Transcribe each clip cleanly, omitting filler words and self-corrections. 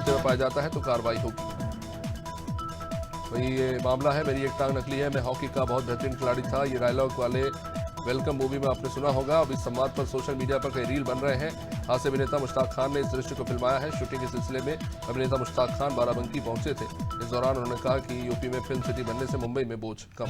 करते हुए पाया जाता है तो कार्रवाई होगी। वही ये मामला है, मेरी एक टांग नकली है, मैं हॉकी का बहुत बेहतरीन खिलाड़ी था। ये डायलॉग वाले वेलकम मूवी में आपने सुना होगा। अब इस संवाद पर सोशल मीडिया पर कई रील बन रहे हैं। हास्य अभिनेता मुश्ताक खान ने इस दृश्य को फिल्माया है। शूटिंग के सिलसिले में अभिनेता मुश्ताक खान बाराबंकी पहुंचे थे। इस दौरान उन्होंने कहा कि यूपी में फिल्म सिटी बनने से मुंबई में बोझ कम।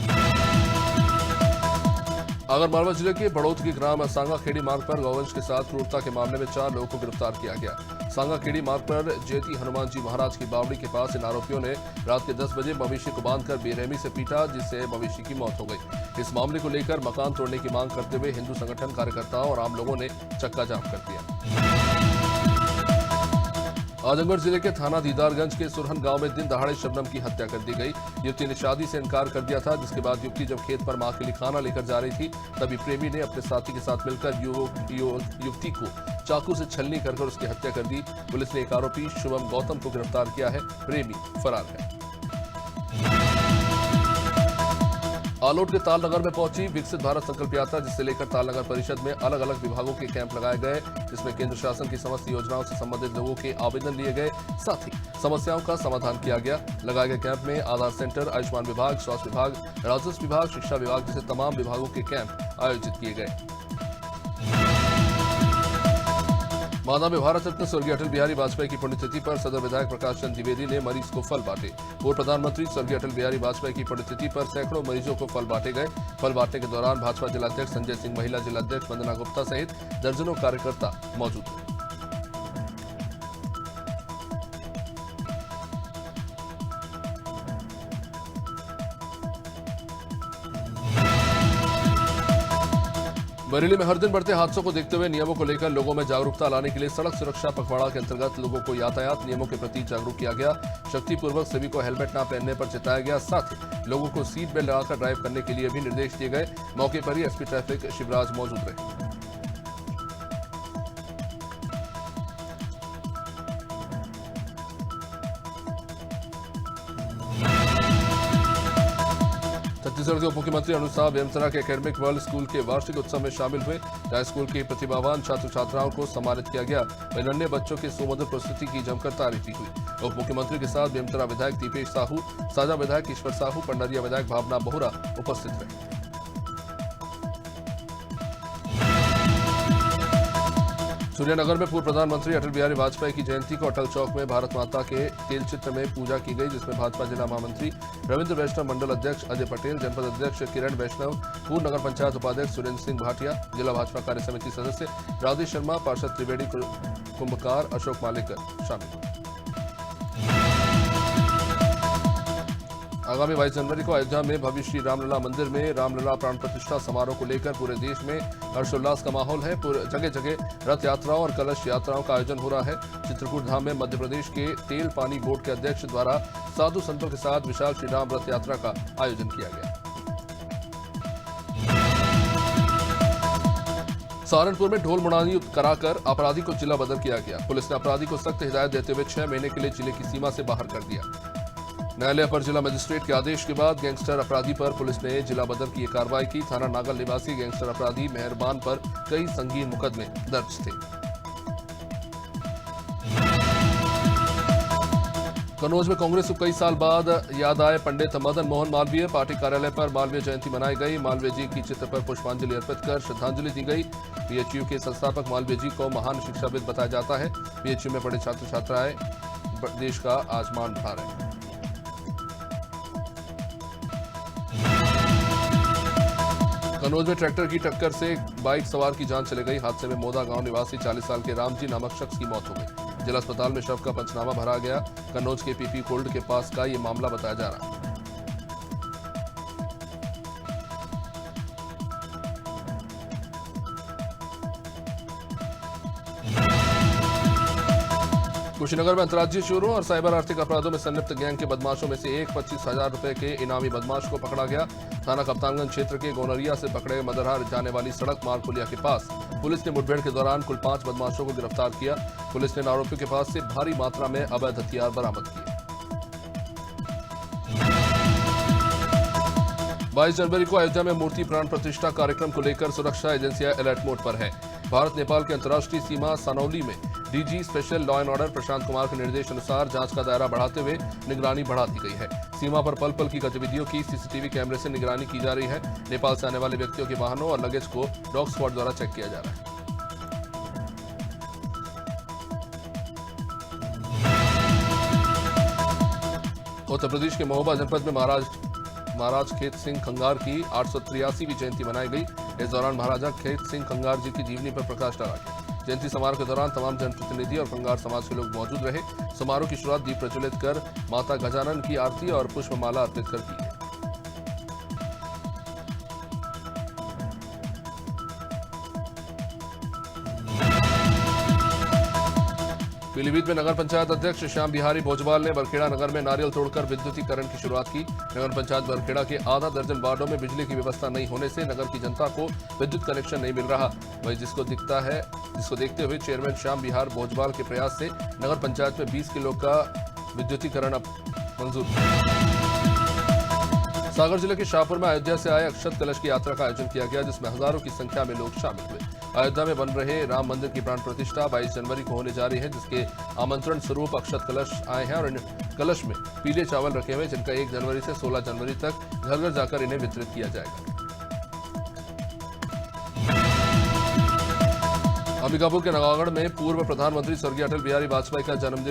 आगरमालवा जिले के बड़ौत के ग्राम सांगाखेड़ी मार्ग पर गौवंश के साथ क्रूरता के मामले में 4 लोगों को गिरफ्तार किया गया। सांगाखेड़ी मार्ग पर जेती हनुमान जी महाराज की बावड़ी के पास इन आरोपियों ने रात के 10 बजे मवेशी को बांधकर बेरहमी से पीटा, जिससे मवेशी की मौत हो गई। इस मामले को लेकर मकान तोड़ने की मांग करते हुए हिंदू संगठन, कार्यकर्ताओं और आम लोगों ने चक्का जाम कर दिया। आजमगढ़ जिले के थाना दीदारगंज के सुरहन गांव में दिन दहाड़े शबनम की हत्या कर दी गई। युवती ने शादी से इनकार कर दिया था, जिसके बाद युवती जब खेत पर मां के लिए खाना लेकर जा रही थी, तभी प्रेमी ने अपने साथी के साथ मिलकर युवती को चाकू से छलनी कर उसकी हत्या कर दी। पुलिस ने एक आरोपी शुभम गौतम को गिरफ्तार किया है। प्रेमी फरार है। आलोट के तालनगर में पहुंची विकसित भारत संकल्प यात्रा, जिसे लेकर तालनगर परिषद में अलग अलग विभागों के कैंप लगाए गए, जिसमें केंद्र शासन की समस्त योजनाओं से संबंधित लोगों के आवेदन लिए गए, साथ ही समस्याओं का समाधान किया गया। लगाए गए कैंप में आधार सेंटर, आयुष्मान विभाग, स्वास्थ्य विभाग, राजस्व विभाग, शिक्षा विभाग जैसे तमाम विभागों के कैंप आयोजित किए गए। मादा में भारत रत्न स्वर्गीय अटल बिहारी वाजपेयी की पुण्यतिथि पर सदर विधायक प्रकाश चंद द्विवेदी ने मरीज को फल बांटे। पूर्व प्रधानमंत्री स्वर्गीय अटल बिहारी वाजपेयी की पुण्यतिथि पर सैकड़ों मरीजों को फल बांटे गए। फल बांटने के दौरान भाजपा जिलाध्यक्ष संजय सिंह, महिला जिलाध्यक्ष वंदना गुप्ता सहित दर्जनों कार्यकर्ता मौजूद थे। बरेली में हर दिन बढ़ते हादसों को देखते हुए नियमों को लेकर लोगों में जागरूकता लाने के लिए सड़क सुरक्षा पखवाड़ा के अंतर्गत लोगों को यातायात नियमों के प्रति जागरूक किया गया। शक्तिपूर्वक सभी को हेलमेट न पहनने पर चिताया गया। साथ ही लोगों को सीट बेल्ट लगाकर ड्राइव करने के लिए भी निर्देश दिए गए। मौके पर ही एसपी ट्रैफिक शिवराज मौजूद रहे। छत्तीसगढ़ के उप मुख्यमंत्री अनुज साह बेमसरा के एकेडमिक वर्ल्ड स्कूल के वार्षिक उत्सव में शामिल हुए। जहां स्कूल के प्रतिभावान छात्र छात्राओं को सम्मानित किया गया। वहीं अन्य बच्चों के सुमधुर प्रस्तुति की जमकर तारीफ हुई। उप मुख्यमंत्री के साथ बेमसरा विधायक दीपेश साहू, साजा विधायक ईश्वर साहू, पंडरिया विधायक भावना बोहरा उपस्थित रहे। सूर्यनगर में पूर्व प्रधानमंत्री अटल बिहारी वाजपेयी की जयंती को अटल चौक में भारत माता के तेल चित्र में पूजा की गई, जिसमें भाजपा जिला महामंत्री रविंद्र वैष्णव, मंडल अध्यक्ष अजय पटेल, जनपद अध्यक्ष किरण वैष्णव, पूर्व नगर पंचायत उपाध्यक्ष सुरेंद्र सिंह भाटिया, जिला भाजपा कार्य समिति सदस्य राजेश शर्मा, पार्षद त्रिवेणी, कुंभकार अशोक मालेकर शामिल हुए। आगामी 22 जनवरी को अयोध्या में भव्य श्री रामलला मंदिर में रामलला प्राण प्रतिष्ठा समारोह को लेकर पूरे देश में हर्षोल्लास का माहौल है। जगह जगह रथ यात्राओं और कलश यात्राओं का आयोजन हो रहा है। चित्रकूट धाम में मध्य प्रदेश के तेल पानी बोर्ड के अध्यक्ष द्वारा साधु संतों के साथ विशाल श्री राम रथ यात्रा का आयोजन किया गया। सहारनपुर में ढोल मुड़ानी कराकर अपराधी को जिला बदर किया गया। पुलिस ने अपराधी को सख्त हिदायत देते हुए 6 महीने के लिए जिले की सीमा से बाहर कर दिया। न्यायालय पर जिला मजिस्ट्रेट के आदेश के बाद गैंगस्टर अपराधी पर पुलिस ने जिला बदर की कार्रवाई की। थाना नागल निवासी गैंगस्टर अपराधी मेहरबान पर कई संगीन मुकदमे दर्ज थे। कन्नौज में कांग्रेस को कई साल बाद याद आए पंडित मदन मोहन मालवीय। पार्टी कार्यालय पर मालवीय जयंती मनाई गई। मालवीय जी की चित्र पर पुष्पांजलि अर्पित कर श्रद्धांजलि दी गई। पीएचयू के संस्थापक मालवीय जी को महान शिक्षाविद बताया जाता है। पीएचयू में पढ़े छात्र छात्राएं देश का आज मान बढ़ा रहे हैं। कन्नौज में ट्रैक्टर की टक्कर से बाइक सवार की जान चली गई। हादसे में मोदा गांव निवासी 40 साल के रामजी नामक शख्स की मौत हो गई। जिला अस्पताल में शव का पंचनामा भरा गया। कन्नौज के पीपी कोल्ड के पास का ये मामला बताया जा रहा है। कुशीनगर में अंतर्राज्यीय चोरों और साइबर आर्थिक अपराधों में संलिप्त गैंग के बदमाशों में से एक 25,000 रुपए के इनामी बदमाश को पकड़ा गया। थाना कप्तानगंज क्षेत्र के गोनरिया से पकड़े मदरहार जाने वाली सड़क मार्ग पुलिया के पास पुलिस ने मुठभेड़ के दौरान कुल 5 बदमाशों को गिरफ्तार किया। पुलिस ने आरोपियों के पास से भारी मात्रा में अवैध हथियार बरामद किए। 22 जनवरी को अयोध्या में मूर्ति प्राण प्रतिष्ठा कार्यक्रम को लेकर सुरक्षा एजेंसियां अलर्ट मोड पर है। भारत नेपाल की अंतर्राष्ट्रीय सीमा सनौली में DG special law and order Prashant Kumar के निर्देश अनुसार जांच का दायरा बढ़ाते हुए निगरानी बढ़ा दी गई है। सीमा पर पल पल की गतिविधियों की सीसीटीवी कैमरे से निगरानी की जा रही है। नेपाल से आने वाले व्यक्तियों के वाहनों और लगेज को डॉग स्क्वाड द्वारा चेक किया जा रहा है। उत्तर प्रदेश के महोबा जनपद में महाराज खेत सिंह खंगार की 883वीं जयंती मनाई गई। इस दौरान महाराजा खेत सिंह खंगार जी की जीवनी पर प्रकाश डाला गया। जयंती समारोह के दौरान तमाम जनप्रतिनिधि और खंगार समाज के लोग मौजूद रहे। समारोह की शुरुआत दीप प्रज्वलित कर माता गजानन की आरती और पुष्पमाला अर्पित कर की गई। पीलीभीत में नगर पंचायत अध्यक्ष श्याम बिहारी भोजवाल ने बरखेड़ा नगर में नारियल तोड़कर विद्युतीकरण की शुरुआत की। नगर पंचायत बरखेड़ा के आधा दर्जन वार्डों में बिजली की व्यवस्था नहीं होने से नगर की जनता को विद्युत कनेक्शन नहीं मिल रहा। वहीं जिसको देखते हुए चेयरमैन श्याम बिहार भोजवाल के प्रयास से नगर पंचायत में 20 किलो का विद्युतीकरण अब मंजूर है। सागर जिले के शाहपुर में अयोध्या से आए अक्षत कलश की यात्रा का आयोजन किया गया, जिसमें हजारों की संख्या में लोग शामिल हुए। अयोध्या में बन रहे राम मंदिर की प्राण प्रतिष्ठा 22 जनवरी को होने जा रही है, जिसके आमंत्रण स्वरूप अक्षत कलश आए हैं और इन कलश में पीले चावल रखे हुए, जिनका 1 जनवरी से 16 जनवरी तक घर घर जाकर इन्हें वितरित किया जाएगा। अंबिकापुर के नगागढ़ में पूर्व प्रधानमंत्री स्वर्गीय अटल बिहारी वाजपेयी का जन्म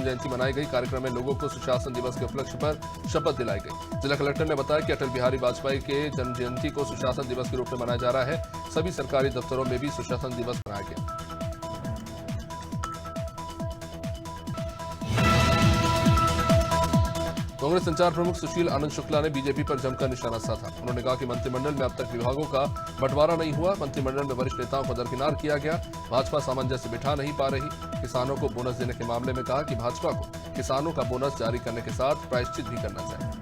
जयंती मनाई गई। कार्यक्रम में लोगों को सुशासन दिवस के उपलक्ष्य पर शपथ दिलाई गई। जिला कलेक्टर ने बताया कि अटल बिहारी वाजपेयी के जन्म जयंती को सुशासन दिवस के रूप में मनाया जा रहा है। सभी सरकारी दफ्तरों में भी सुशासन दिवस मनाया गया। कांग्रेस संचार प्रमुख सुशील आनंद शुक्ला ने बीजेपी पर जमकर निशाना साधा। उन्होंने कहा कि मंत्रिमंडल में अब तक विभागों का बंटवारा नहीं हुआ। मंत्रिमंडल में वरिष्ठ नेताओं को दरकिनार किया गया। भाजपा सामंजस्य बिठा नहीं पा रही। किसानों को बोनस देने के मामले में कहा कि भाजपा को किसानों का बोनस जारी करने के साथ प्रायश्चित भी करना चाहिए।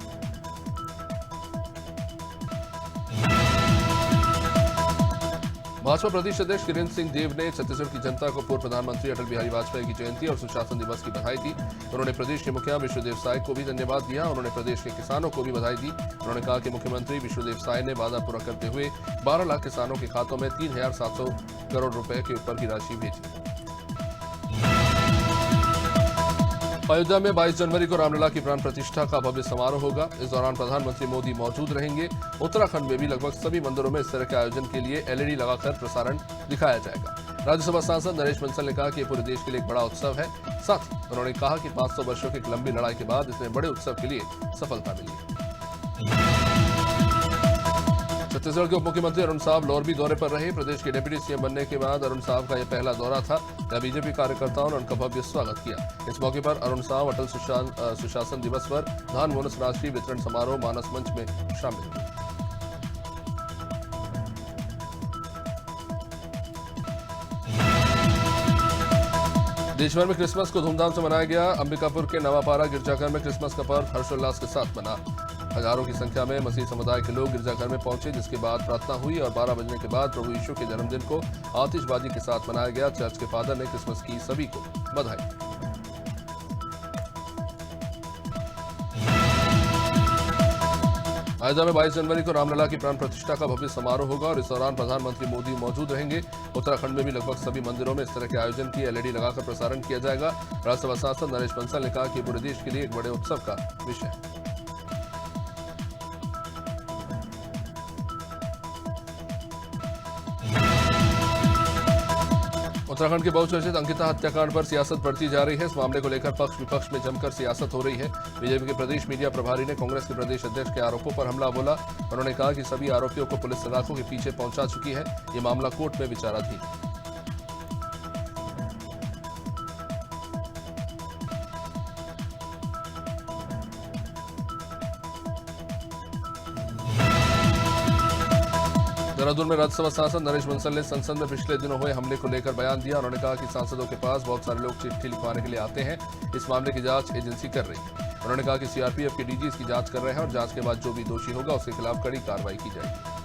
भाजपा प्रदेश अध्यक्ष वीरेंद्र सिंह देव ने छत्तीसगढ़ की जनता को पूर्व प्रधानमंत्री अटल बिहारी वाजपेयी की जयंती और सुशासन दिवस की बधाई दी। उन्होंने प्रदेश के मुखिया विष्णुदेव साय को भी धन्यवाद दिया। उन्होंने प्रदेश के किसानों को भी बधाई दी। उन्होंने कहा कि मुख्यमंत्री विष्णुदेव साय ने वादा पूरा करते हुए 12 लाख किसानों के खातों में 3,700 करोड़ रुपए के ऊपर की राशि भेजी। अयोध्या में 22 जनवरी को रामलला की प्राण प्रतिष्ठा का भव्य समारोह होगा। इस दौरान प्रधानमंत्री मोदी मौजूद रहेंगे। उत्तराखंड में भी लगभग सभी मंदिरों में इस तरह के आयोजन के लिए एलईडी लगाकर प्रसारण दिखाया जाएगा। राज्यसभा सांसद नरेश बंसल ने कहा कि ये पूरे देश के लिए एक बड़ा उत्सव है। साथ ही उन्होंने कहा कि 500 वर्षों की एक लंबी लड़ाई के बाद इतने बड़े उत्सव के लिए सफलता मिली। छत्तीसगढ़ के उप मुख्यमंत्री अरुण साव लोरबी दौरे पर रहे। प्रदेश के डिप्टी सीएम बनने के बाद अरुण साव का यह पहला दौरा था। जहां बीजेपी कार्यकर्ताओं ने उनका भव्य स्वागत किया। इस मौके पर अरुण साव अटल सुशासन दिवस पर धान बोनस राशि वितरण समारोह मानस मंच में शामिल हुए। देशभर में क्रिसमस को धूमधाम से मनाया गया। अंबिकापुर के नवापारा गिरजाघर में क्रिसमस का पर्व हर्षोल्लास के साथ मना। हजारों की संख्या में मसीह समुदाय के लोग गिरजाघर में पहुंचे, जिसके बाद प्रार्थना हुई और 12 बजने के बाद प्रभु यीशु के जन्मदिन को आतिशबाजी के साथ मनाया गया। चर्च के फादर ने क्रिसमस की सभी को बधाई। अयोध्या में 22 जनवरी को रामलला की प्राण प्रतिष्ठा का भव्य समारोह होगा और इस दौरान प्रधानमंत्री मोदी मौजूद रहेंगे। उत्तराखंड में भी लगभग सभी मंदिरों में इस तरह के आयोजन की एलईडी लगाकर प्रसारण किया जाएगा। राज्यसभा सांसद नरेश बंसल ने कहा कि पूरे देश के लिए एक बड़े उत्सव का विषय है। उत्तराखंड के बहुचर्चित अंकिता हत्याकांड पर सियासत बढ़ती जा रही है। इस मामले को लेकर पक्ष विपक्ष में जमकर सियासत हो रही है। बीजेपी के प्रदेश मीडिया प्रभारी ने कांग्रेस के प्रदेश अध्यक्ष के आरोपों पर हमला बोला। उन्होंने कहा कि सभी आरोपियों को पुलिस सलाखों के पीछे पहुंचा चुकी है। ये मामला कोर्ट में विचाराधीन है। देहरादून में राज्यसभा सांसद नरेश बंसल ने संसद में पिछले दिनों हुए हमले को लेकर बयान दिया। उन्होंने कहा कि सांसदों के पास बहुत सारे लोग चिट्ठी लिखवाने के लिए आते हैं। इस मामले की जांच एजेंसी कर रही है। उन्होंने कहा कि सीआरपीएफ के डीजी इसकी जांच कर रहे हैं और जांच के बाद जो भी दोषी होगा उसके खिलाफ कड़ी कार्रवाई की जाएगी।